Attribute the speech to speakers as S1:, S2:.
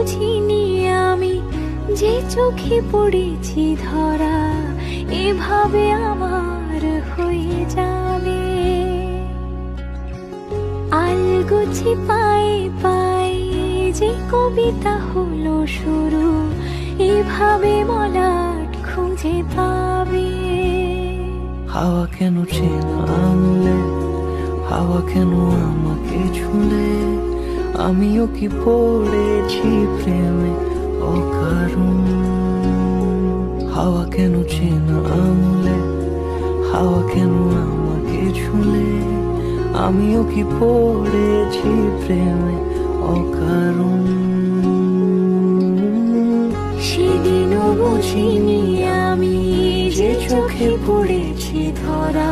S1: বুঝিনি আমি যে চোখে পড়েছি ধরা এভাবে আমার হয়ে যাবে। আলগোছি পায়ে পায়ে যে কবিতা হলো শুরু এভাবে মলাট খুঁজে পাবে।
S2: হাওয়া কেন চেনা আনলে, হাওয়া কেন আমাকে ছুঁলে, আমিও কি পড়েছি প্রেমে অকারণ। হাওয়া কেন চেনা আনলে, হাওয়া কেন আমাকে ছুঁলে, আমিও কি পড়েছি প্রেমে অকারণ।
S1: সেদিনও বুঝিনি আমি যে চোখে পড়েছি ধরা